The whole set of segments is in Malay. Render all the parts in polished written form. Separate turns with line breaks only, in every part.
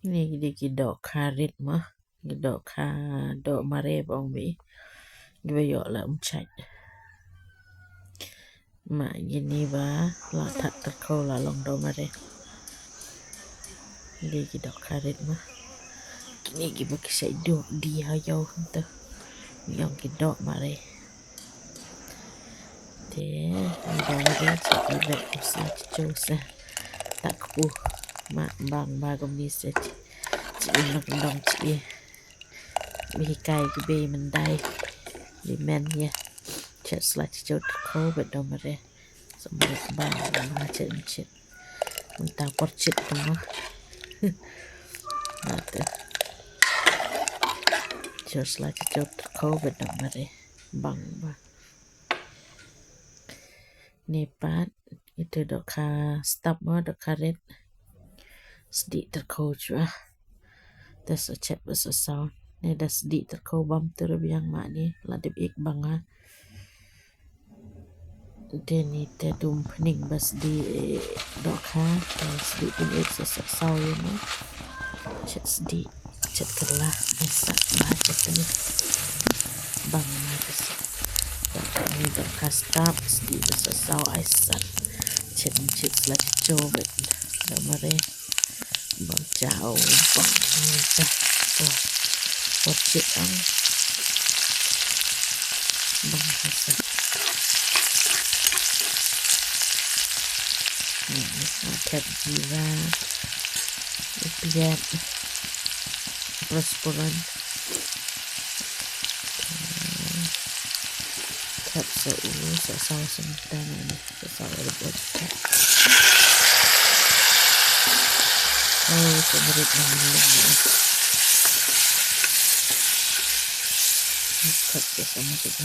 Ni di dok karit mah, dok mare bong bi, gibayok la chat. Ma gini ba la tak terkau la long do mare. Di dok karit mah. Kini giba kisah dok di hayau tu. Yang dok mare. Te, do mare cik ibek usah cusa. Tak ku mak bang bagom ni se cik nak dong cik. Bihikai gibe mendai. Di men ya. Cik selagi jauh terkau bedo mare. Semua bang macam Mentah porcit tu mah. Nada. Just like a joke COVID mare bang ba. Nepat itu dok ka stop mah dok karet sedih terkau jua. Das a chat was a sound. Ne das sedih terkau bam terbiang mak ni ladip ik bang ha. Deni te dum pening bas di dok ka sedih pun ik sesak saw ni. Chat sedih chat kelah mesak baca ni. Bang macam ni dok kastap di besar saw aisan cik selagi coba dah mare bang jauh bang macam porcit ang bang hasan ni kat jiwa biar prosperan kat seuh sebentar ni sesuatu buat kemudian mengalami kat bersama kita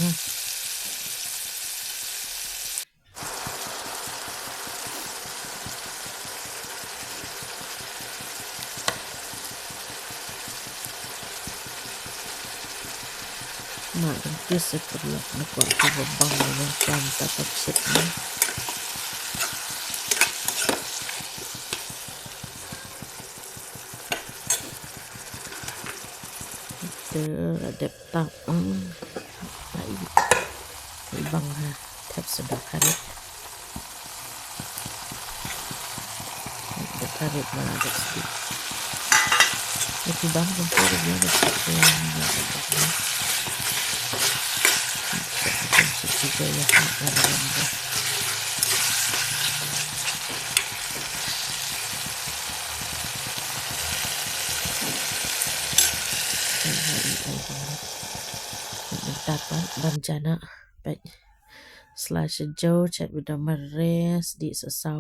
mak dan seperlu nak buat bang yang cantik tak ni. Ada tak bang ha tap sedap karet ada karet mana ada sedikit itu bang kumpul dia ada sedikit juga ya ada dapat berencana / Joe chat udah meres di sesau